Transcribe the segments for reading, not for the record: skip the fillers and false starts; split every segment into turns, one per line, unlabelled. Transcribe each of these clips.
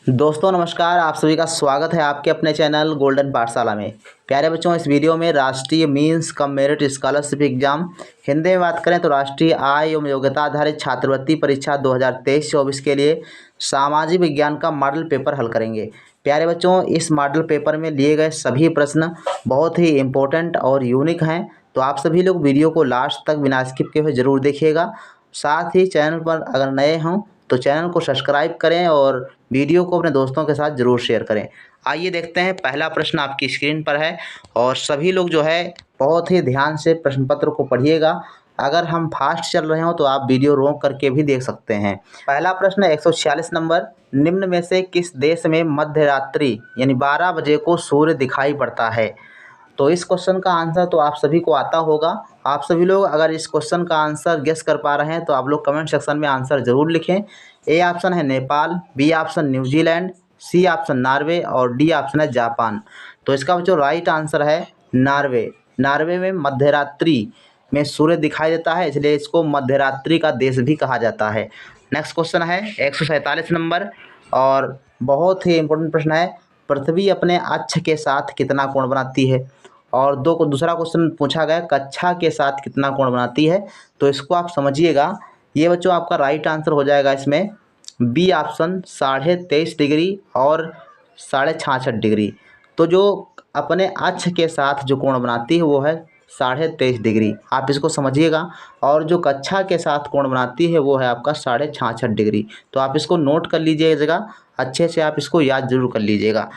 दोस्तों नमस्कार, आप सभी का स्वागत है आपके अपने चैनल गोल्डन पाठशाला में। प्यारे बच्चों, इस वीडियो में राष्ट्रीय means cum merit scholarship exam Hindi में बात करें तो राष्ट्रीय आय एवं योग्यता आधारित छात्रवृत्ति परीक्षा 2023-24 के लिए सामाजिक विज्ञान का मॉडल पेपर हल करेंगे। प्यारे बच्चों, इस मॉडल पेपर में लिए गए सभी प्रश्न बहुत ही इम्पोर्टेंट और यूनिक हैं, तो आप सभी लोग वीडियो को लास्ट तक बिना स्किप किए हुए ज़रूर देखिएगा। साथ ही चैनल पर अगर नए हों तो चैनल को सब्सक्राइब करें और वीडियो को अपने दोस्तों के साथ ज़रूर शेयर करें। आइए देखते हैं, पहला प्रश्न आपकी स्क्रीन पर है और सभी लोग जो है बहुत ही ध्यान से प्रश्न पत्र को पढ़िएगा। अगर हम फास्ट चल रहे हो तो आप वीडियो रोक करके भी देख सकते हैं। पहला प्रश्न 146 नंबर, निम्न में से किस देश में मध्य रात्रि यानी 12 बजे को सूर्य दिखाई पड़ता है? तो इस क्वेश्चन का आंसर तो आप सभी को आता होगा। आप सभी लोग अगर इस क्वेश्चन का आंसर गेस कर पा रहे हैं तो आप लोग कमेंट सेक्शन में आंसर ज़रूर लिखें। ए ऑप्शन है Nepal, B option New Zealand, C option Norway और डी ऑप्शन है जापान। तो इसका जो राइट आंसर है नॉर्वे। नॉर्वे में मध्यरात्रि में सूर्य दिखाई देता है, इसलिए इसको मध्यरात्रि का देश भी कहा जाता है। नेक्स्ट क्वेश्चन है 147 नंबर और बहुत ही इंपॉर्टेंट प्रश्न है, पृथ्वी अपने अक्ष के साथ कितना कोण बनाती है? और दूसरा क्वेश्चन पूछा गया कक्षा के साथ कितना कोण बनाती है? तो इसको आप समझिएगा। ये बच्चों आपका राइट आंसर हो जाएगा इसमें बी ऑप्शन 23.5 डिग्री और 66.5 डिग्री। तो जो अपने अक्ष के साथ जो कोण बनाती है वो है 23.5 डिग्री, आप इसको समझिएगा। और जो कक्षा के साथ कोण बनाती है वो है आपका 66.5 डिग्री। तो आप इसको नोट कर लीजिएगा, अच्छे से आप इसको याद जरूर कर लीजिएगा।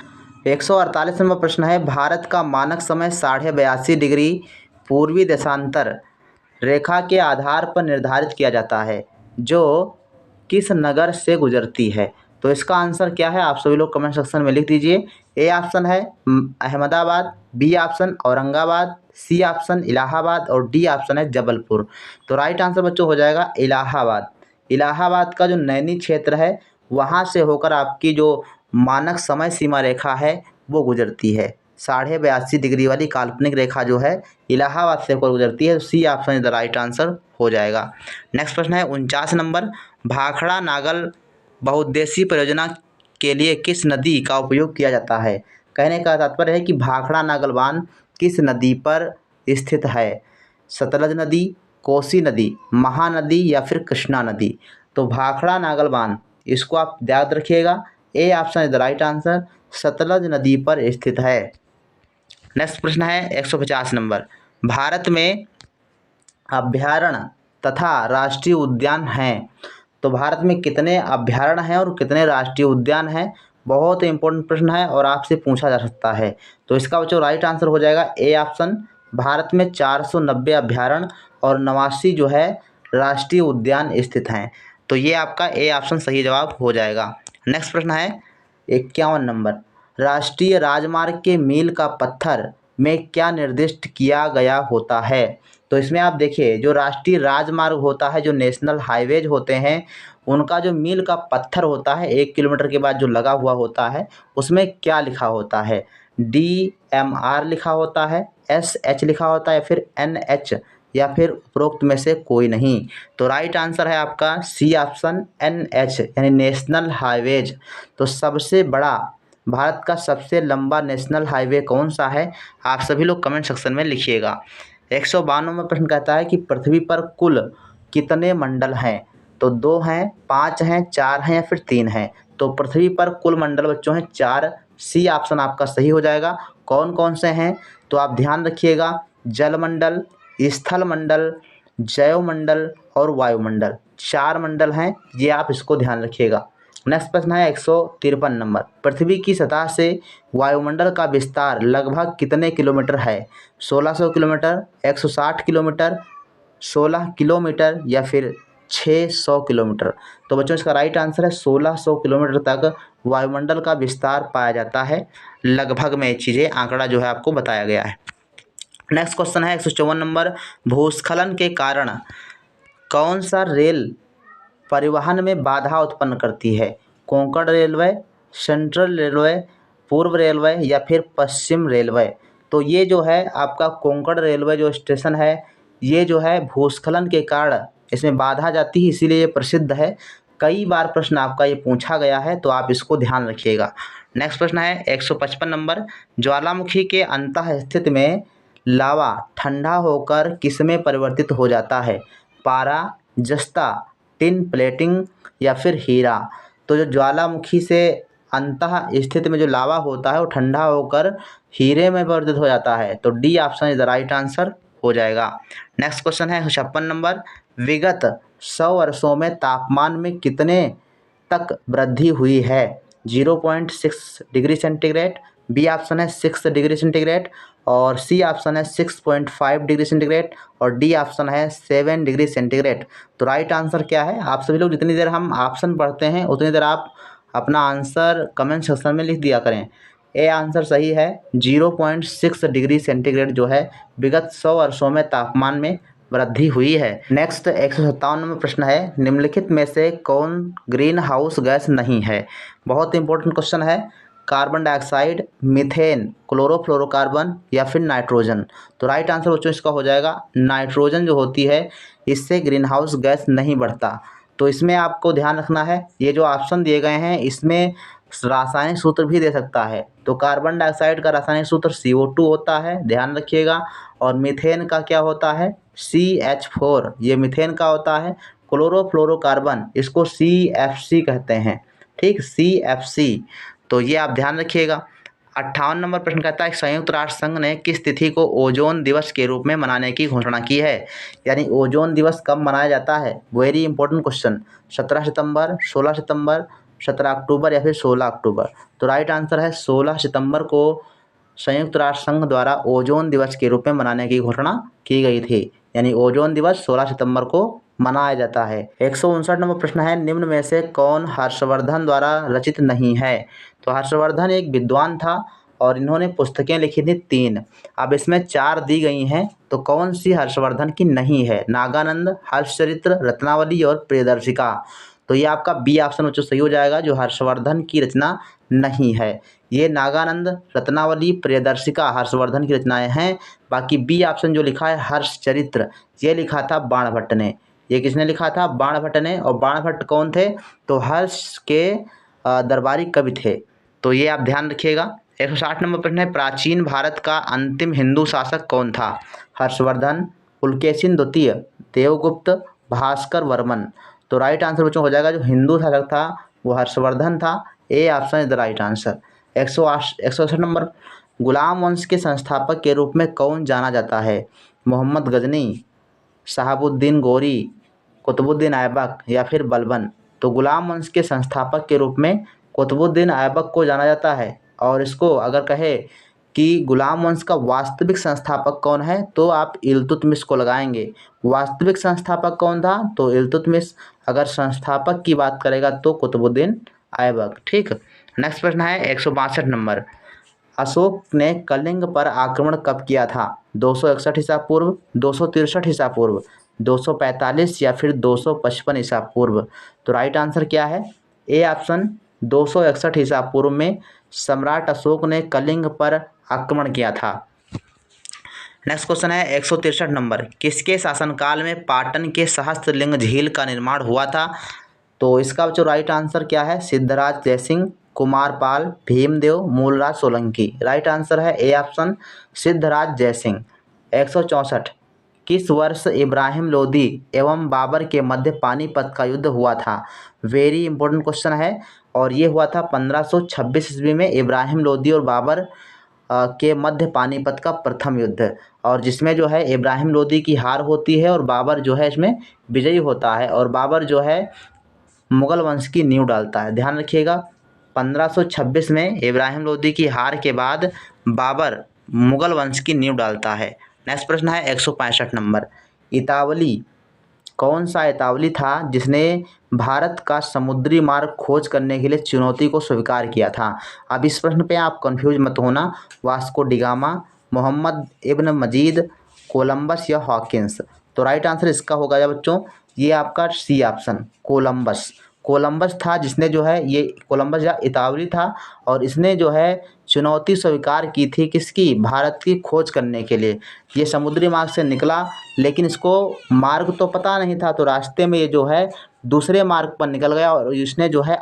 148 नंबर प्रश्न है, भारत का मानक समय 82.5 डिग्री पूर्वी देशांतर रेखा के आधार पर निर्धारित किया जाता है, जो किस नगर से गुजरती है? तो इसका आंसर क्या है आप सभी लोग कमेंट सेक्शन में लिख दीजिए। ए ऑप्शन है Ahmedabad, B option Aurangabad, C option Allahabad और डी ऑप्शन है जबलपुर। तो राइट आंसर बच्चों हो जाएगा इलाहाबाद। इलाहाबाद का जो नैनी क्षेत्र है वहाँ से होकर आपकी जो मानक समय सीमा रेखा है वो गुजरती है। 82.5 डिग्री वाली काल्पनिक रेखा जो है इलाहाबाद से होकर गुजरती है। C option is the right answer हो जाएगा। नेक्स्ट प्रश्न है 49 नंबर, भाखड़ा नागल बहुउद्देशीय परियोजना के लिए किस नदी का उपयोग किया जाता है? कहने का तात्पर्य है कि भाखड़ा नागल बांध किस नदी पर स्थित है? सतलज नदी, कोसी नदी, महानदी या फिर कृष्णा नदी? तो भाखड़ा नागल बांध इसको आप याद रखिएगा। ए option is the right answer, Sutlej नदी पर स्थित है। नेक्स्ट प्रश्न है 150 नंबर, भारत में अभयारण्य तथा राष्ट्रीय उद्यान हैं। तो भारत में कितने अभयारण्य हैं और कितने राष्ट्रीय उद्यान हैं? बहुत इंपॉर्टेंट प्रश्न है और आपसे पूछा जा सकता है। तो इसका जो राइट आंसर हो जाएगा ए ऑप्शन, भारत में 490 अभयारण्य और 89 जो है राष्ट्रीय उद्यान स्थित हैं। तो ये आपका ए ऑप्शन सही जवाब हो जाएगा। नेक्स्ट प्रश्न है 51 नंबर, राष्ट्रीय राजमार्ग के मील का पत्थर में क्या निर्दिष्ट किया गया होता है? तो इसमें आप देखिए, जो राष्ट्रीय राजमार्ग होता है, जो नेशनल हाईवेज होते हैं, उनका जो मील का पत्थर होता है 1 किलोमीटर के बाद जो लगा हुआ होता है उसमें क्या लिखा होता है? DMR लिखा होता है, SH लिखा होता है, फिर NH या फिर उपरोक्त में से कोई नहीं? तो राइट आंसर है आपका सी ऑप्शन NH यानी नेशनल हाईवेज। तो सबसे बड़ा, भारत का सबसे लंबा नेशनल हाईवे कौन सा है? आप सभी लोग कमेंट सेक्शन में लिखिएगा। 152 में प्रश्न कहता है कि पृथ्वी पर कुल कितने मंडल हैं? तो 2 हैं, 5 हैं, 4 हैं या फिर 3 हैं? तो पृथ्वी पर कुल मंडल बच्चों हैं 4। सी ऑप्शन आपका सही हो जाएगा। कौन कौन से हैं? तो आप ध्यान रखिएगा, जलमंडल, स्थल मंडल, जैवमंडल और वायुमंडल, 4 मंडल हैं, ये आप इसको ध्यान रखिएगा। नेक्स्ट प्रश्न है 153 नंबर, पृथ्वी की सतह से वायुमंडल का विस्तार लगभग कितने किलोमीटर है? 1600 किलोमीटर, 160 किलोमीटर, 16 किलोमीटर या फिर 600 किलोमीटर? तो बच्चों इसका राइट आंसर है 1600 किलोमीटर तक वायुमंडल का विस्तार पाया जाता है। लगभग में चीज़ें आंकड़ा जो है आपको बताया गया है। नेक्स्ट क्वेश्चन है 154 नंबर, भूस्खलन के कारण कौन सा रेल परिवहन में बाधा उत्पन्न करती है? कोंकण रेलवे, सेंट्रल रेलवे, पूर्व रेलवे या फिर पश्चिम रेलवे? तो ये जो है आपका कोंकण रेलवे जो स्टेशन है, ये जो है भूस्खलन के कारण इसमें बाधा जाती है, इसीलिए ये प्रसिद्ध है। कई बार प्रश्न आपका ये पूछा गया है, तो आप इसको ध्यान रखिएगा। नेक्स्ट प्रश्न है 155 नंबर, ज्वालामुखी के अंतः स्थित में लावा ठंडा होकर किसमें परिवर्तित हो जाता है? पारा, जस्ता, टिन प्लेटिंग या फिर हीरा? तो जो ज्वालामुखी से अंतः स्थित में जो लावा होता है वो ठंडा होकर हीरे में परिवर्तित हो जाता है। तो D option is the right answer हो जाएगा। नेक्स्ट क्वेश्चन है 56 नंबर, विगत 100 वर्षों में तापमान में कितने तक वृद्धि हुई है? 0.6 डिग्री सेंटीग्रेड, बी ऑप्शन है 6 डिग्री सेंटीग्रेड, और सी ऑप्शन है 6.5 डिग्री सेंटीग्रेड, और डी ऑप्शन है 7 डिग्री सेंटीग्रेड। तो राइट आंसर क्या है? आप सभी लोग जितनी देर हम ऑप्शन पढ़ते हैं उतनी देर आप अपना आंसर कमेंट सेक्शन में लिख दिया करें। ए आंसर सही है, 0.6 डिग्री सेंटीग्रेड जो है विगत 100 वर्षों में तापमान में वृद्धि हुई है। नेक्स्ट 157 नंबर प्रश्न है, निम्नलिखित में से कौन ग्रीन हाउस गैस नहीं है? बहुत इंपॉर्टेंट क्वेश्चन है। कार्बन डाइऑक्साइड, मीथेन, क्लोरोफ्लोरोकार्बन या फिर नाइट्रोजन? तो राइट आंसर बच्चों इसका हो जाएगा नाइट्रोजन जो होती है, इससे ग्रीन हाउस गैस नहीं बढ़ता। तो इसमें आपको ध्यान रखना है, ये जो ऑप्शन दिए गए हैं इसमें रासायनिक सूत्र भी दे सकता है। तो कार्बन डाइऑक्साइड का रासायनिक सूत्र CO2 होता है, ध्यान रखिएगा। और मीथेन का क्या होता है? CH4, ये मीथेन का होता है। क्लोरोफ्लोरोकार्बन, इसको CFC कहते हैं, ठीक, CFC। तो ये आप ध्यान रखिएगा। 58 नंबर प्रश्न कहता है, संयुक्त राष्ट्र संघ ने किस तिथि को ओजोन दिवस के रूप में मनाने की घोषणा की है? यानी ओजोन दिवस कब मनाया जाता है? Very important question. 17 सितंबर, 16 सितंबर, 17 अक्टूबर या फिर 16 अक्टूबर? तो राइट आंसर है 16 सितंबर को संयुक्त राष्ट्र संघ द्वारा ओजोन दिवस के रूप में मनाने की घोषणा की गई थी। यानी ओजोन दिवस 16 सितंबर को मनाया जाता है। 159 नंबर प्रश्न है, निम्न में से कौन हर्षवर्धन द्वारा रचित नहीं है? तो हर्षवर्धन एक विद्वान था और इन्होंने पुस्तकें लिखी थी 3। अब इसमें 4 दी गई हैं, तो कौन सी हर्षवर्धन की नहीं है? नागानंद, हर्षचरित्र, रत्नावली और प्रियदर्शिका? तो ये आपका बी ऑप्शन बच्चों सही हो जाएगा, जो हर्षवर्धन की रचना नहीं है। ये नागानंद, रत्नावली, प्रियदर्शिका हर्षवर्धन की रचनाएं हैं। बाकी बी ऑप्शन जो लिखा है हर्षचरित्र, ये लिखा था बाणभट्ट ने। ये किसने लिखा था? बाणभट्ट ने। और बाणभट्ट कौन थे? तो हर्ष के दरबारी कवि थे। तो ये आप ध्यान रखिएगा। 160 नंबर प्रश्न है, प्राचीन भारत का अंतिम हिंदू शासक कौन था? हर्षवर्धन, पुलकेशिन द्वितीय, देवगुप्त, भास्कर वर्मन? तो राइट आंसर बच्चों हो जाएगा, जो हिंदू शासक था वो हर्षवर्धन था। A option is the right answer. 168 number, गुलाम वंश के संस्थापक के रूप में कौन जाना जाता है? मोहम्मद गजनी, शहाबुद्दीन गोरी, कुतुबुद्दीन ऐबक या फिर बलबन? तो गुलाम वंश के संस्थापक के रूप में कुतुबुद्दीन ऐबक को जाना जाता है। और इसको अगर कहे कि गुलाम वंश का वास्तविक संस्थापक कौन है, तो आप इल्तुतमिश को लगाएंगे। वास्तविक संस्थापक कौन था? तो इल्तुतमिश। अगर संस्थापक की बात करेगा तो कुतुबुद्दीन ऐबक, ठीक। नेक्स्ट प्रश्न है 162 नंबर, अशोक ने कलिंग पर आक्रमण कब किया था? 261 ईसा पूर्व, 263 ईसा पूर्व, 245 या फिर 255 ईसा पूर्व? तो राइट आंसर क्या है? ए ऑप्शन 261 ईसा पूर्व में सम्राट अशोक ने कलिंग पर आक्रमण किया था। नेक्स्ट क्वेश्चन है 163 नंबर, किसके शासनकाल में पाटन के सहस्त्रलिंग झील का निर्माण हुआ था? तो इसका जो राइट आंसर क्या है? सिद्धराज जयसिंह, कुमारपाल, भीमदेव, मूलराज सोलंकी? राइट आंसर है ए ऑप्शन, सिद्धराज जयसिंह। 164, किस वर्ष इब्राहिम लोदी एवं बाबर के मध्य पानीपत का युद्ध हुआ था? वेरी इंपॉर्टेंट क्वेश्चन है। और ये हुआ था 1526 ईस्वी में इब्राहिम लोदी और बाबर के मध्य पानीपत का प्रथम युद्ध, और जिसमें जो है इब्राहिम लोदी की हार होती है और बाबर जो है इसमें विजयी होता है। और बाबर जो है मुगल वंश की नींव डालता है। ध्यान रखिएगा, 1526 में इब्राहिम लोदी की हार के बाद बाबर मुगल वंश की नींव डालता है। नेक्स्ट प्रश्न है 165 नंबर, इतावली, कौन सा इतावली था जिसने भारत का समुद्री मार्ग खोज करने के लिए चुनौती को स्वीकार किया था? अब इस प्रश्न पे आप कंफ्यूज मत होना। वास्को डिगामा, मोहम्मद इब्न मजीद, कोलंबस या हॉकिंस? तो राइट आंसर इसका होगा बच्चों, ये आपका सी ऑप्शन, कोलंबस। कोलंबस था जिसने जो है ये कोलंबस या इतावली था और इसने जो है चुनौती स्वीकार की थी किसकी, भारत की खोज करने के लिए। ये समुद्री मार्ग से निकला लेकिन इसको मार्ग तो पता नहीं था, तो रास्ते में ये जो है दूसरे मार्ग पर निकल गया और इसने जो है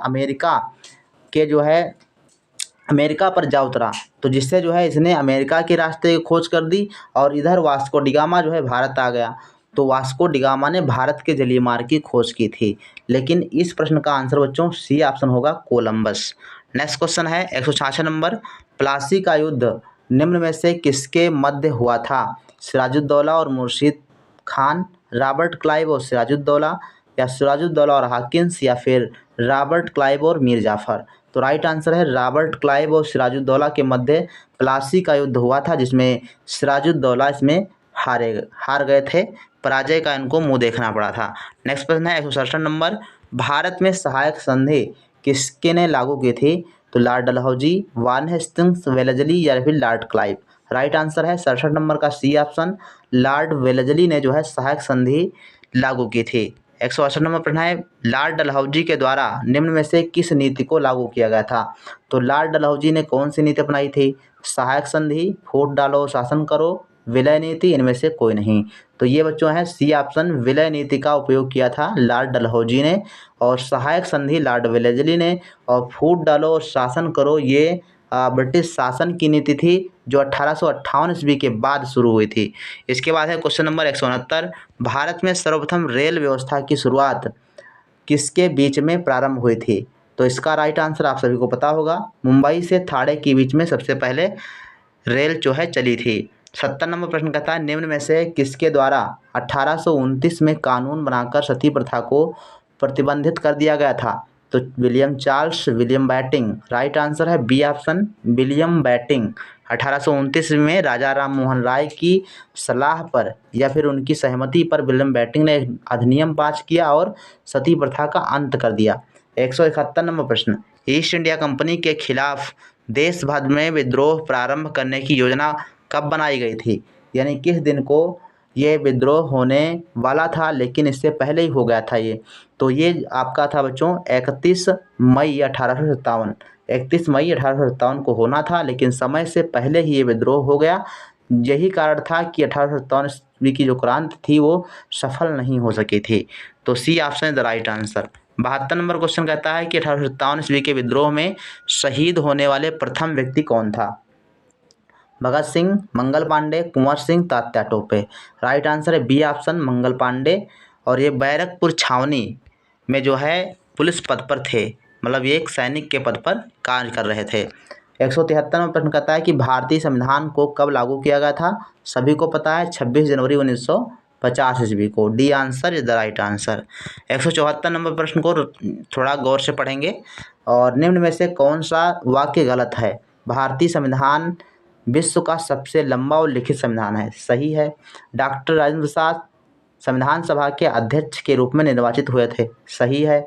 अमेरिका पर जा उतरा। तो जिससे जो है इसने अमेरिका के रास्ते की खोज कर दी और इधर वास्को डिगामा जो है भारत आ गया। तो वास्को डिगामा ने भारत के जलीय मार्ग की खोज की थी। लेकिन इस प्रश्न का आंसर बच्चों सी ऑप्शन होगा, कोलंबस। नेक्स्ट क्वेश्चन है 166 नंबर, प्लासी का युद्ध निम्न में से किसके मध्य हुआ था? सिराजुद्दौला और मुर्शीद खान, रॉबर्ट क्लाइव और सिराजुद्दौला, या सिराजुद्दौला और हाकिन्स, या फिर रॉबर्ट क्लाइव और मीर जाफ़र। तो राइट आंसर है रॉबर्ट क्लाइव और सिराजुद्दौला के मध्य प्लासी का युद्ध हुआ था, जिसमें सिराजुद्दौला इसमें हार गए थे, पराजय का इनको मुंह देखना पड़ा था। नेक्स्ट प्रश्न है 167 नंबर, भारत में सहायक संधि किसके ने लागू की थी? तो Lord Dalhousie, Warren Hastings, Wellesley, या फिर लॉर्ड क्लाइव। राइट आंसर है 67 नंबर का सी ऑप्शन, लॉर्ड वेलेस्ली ने जो है सहायक संधि लागू की थी। 168 नंबर प्रश्न है, लॉर्ड डलहौजी के द्वारा निम्न में से किस नीति को लागू किया गया था? तो लॉर्ड डलहौजी ने कौन सी नीति अपनाई थी? सहायक संधि, फूट डालो शासन करो, विलय नीति, इनमें से कोई नहीं। तो ये बच्चों है सी ऑप्शन, विलय नीति का उपयोग किया था लॉर्ड डलहौजी ने, और सहायक संधि लॉर्ड वेलेस्ली ने, और फूट डालो और शासन करो ये ब्रिटिश शासन की नीति थी जो 1858 ईस्वी के बाद शुरू हुई थी। इसके बाद है क्वेश्चन नंबर 169, भारत में सर्वप्रथम रेल व्यवस्था की शुरुआत किसके बीच में प्रारंभ हुई थी? तो इसका राइट आंसर आप सभी को पता होगा, मुंबई से थाड़े के बीच में सबसे पहले रेल जो है चली थी। 70 नंबर प्रश्न कहता है, निम्न में से किसके द्वारा 1829 में कानून बनाकर सती प्रथा को प्रतिबंधित कर दिया गया था? तो William Charles, William batting. Right answer है बी ऑप्शन, विलियम बैटिंग। 1829 में राजा राम मोहन राय की सलाह पर या फिर उनकी सहमति पर विलियम बैटिंग ने एक अधिनियम पास किया और सती प्रथा का अंत कर दिया। 171 नंबर प्रश्न, ईस्ट इंडिया कंपनी के खिलाफ देश भर में विद्रोह प्रारंभ करने की योजना कब बनाई गई थी? यानी किस दिन को ये विद्रोह होने वाला था, लेकिन इससे पहले ही हो गया था ये। तो ये आपका था बच्चों 31 मई 1857। 31 मई 1857 को होना था, लेकिन समय से पहले ही ये विद्रोह हो गया। यही कारण था कि 1857 ईस्वी की जो क्रांति थी वो सफल नहीं हो सकी थी। तो C option is the right answer. 72 number question कहता है कि 1857 ईस्वी के विद्रोह में शहीद होने वाले प्रथम व्यक्ति कौन था? भगत सिंह, मंगल पांडे, कुंवर सिंह, तात्या टोपे। राइट आंसर है बी ऑप्शन, मंगल पांडे। और ये बैरकपुर छावनी में जो है पुलिस पद पर थे, मतलब ये एक सैनिक के पद पर कार्य कर रहे थे। 173 में प्रश्न कहता है कि भारतीय संविधान को कब लागू किया गया था? सभी को पता है 26 जनवरी 1950 ईस्वी को। D answer is the right answer. 174 number प्रश्न को थोड़ा गौर से पढ़ेंगे, और निम्न में से कौन सा वाक्य गलत है? भारतीय संविधान विश्व का सबसे लंबा और लिखित संविधान है, सही है। डॉक्टर राजेंद्र प्रसाद संविधान सभा के अध्यक्ष के रूप में निर्वाचित हुए थे, सही है।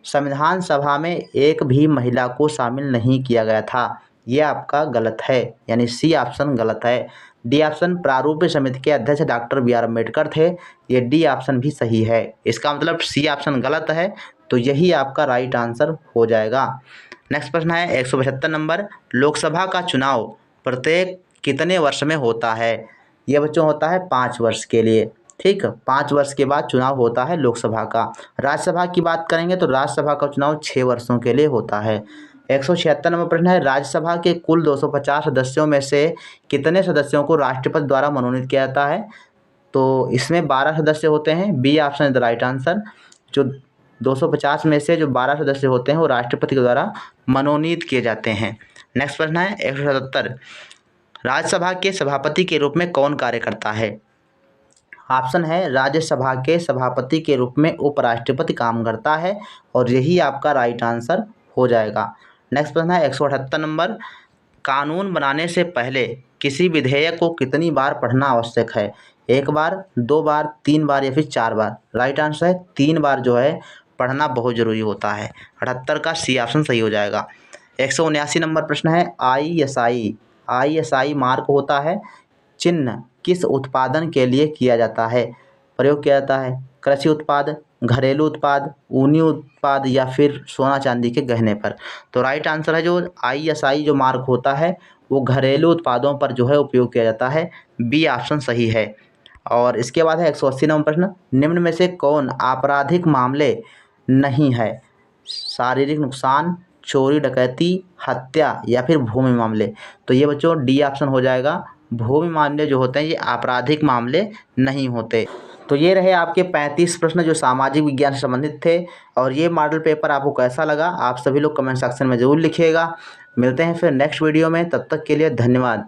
संविधान सभा में एक भी महिला को शामिल नहीं किया गया था, ये आपका गलत है, यानी सी ऑप्शन गलत है। डी ऑप्शन, प्रारूप समिति के अध्यक्ष डॉक्टर बी आर अम्बेडकर थे, ये डी ऑप्शन भी सही है। इसका मतलब सी ऑप्शन गलत है, तो यही आपका राइट आंसर हो जाएगा। नेक्स्ट प्रश्न है 175 नंबर, लोकसभा का चुनाव प्रत्येक कितने वर्ष में होता है? ये बच्चों होता है 5 वर्ष के लिए, ठीक। 5 वर्ष के बाद चुनाव होता है लोकसभा का। राज्यसभा की बात करेंगे तो राज्यसभा का चुनाव 6 वर्षों के लिए होता है। 176 नंबर प्रश्न है, राज्यसभा के कुल 250 सदस्यों में से कितने सदस्यों को राष्ट्रपति द्वारा मनोनीत किया जाता है? तो इसमें 12 सदस्य होते हैं, B option is the right answer. जो 250 में से जो 12 सदस्य होते हैं वो राष्ट्रपति के द्वारा मनोनीत किए जाते हैं। नेक्स्ट प्रश्न है 177, राज्यसभा के सभापति के रूप में कौन कार्य करता है? ऑप्शन है, राज्यसभा के सभापति के रूप में उपराष्ट्रपति काम करता है, और यही आपका राइट आंसर हो जाएगा। नेक्स्ट प्रश्न है 178 नंबर, कानून बनाने से पहले किसी विधेयक को कितनी बार पढ़ना आवश्यक है? 1 बार, 2 बार, 3 बार, या फिर 4 बार? राइट आंसर है 3 बार जो है पढ़ना बहुत ज़रूरी होता है। 78 का सी ऑप्शन सही हो जाएगा। 179 नंबर प्रश्न है, ISI मार्क होता है, चिन्ह किस उत्पादन के लिए किया जाता है, प्रयोग किया जाता है? कृषि उत्पाद, घरेलू उत्पाद, ऊनी उत्पाद या फिर सोना चांदी के गहने पर। तो राइट आंसर है जो ISI जो मार्क होता है वो घरेलू उत्पादों पर जो है उपयोग किया जाता है। बी ऑप्शन सही है। और इसके बाद है 180 नंबर प्रश्न, निम्न में से कौन आपराधिक मामले नहीं है? शारीरिक नुकसान, चोरी डकैती, हत्या या फिर भूमि मामले। तो ये बच्चों डी ऑप्शन हो जाएगा। भूमि मामले जो होते हैं ये आपराधिक मामले नहीं होते। तो ये रहे आपके 35 प्रश्न जो सामाजिक विज्ञान से संबंधित थे। और ये मॉडल पेपर आपको कैसा लगा आप सभी लोग कमेंट सेक्शन में ज़रूर लिखिएगा। मिलते हैं फिर नेक्स्ट वीडियो में, तब तक के लिए धन्यवाद।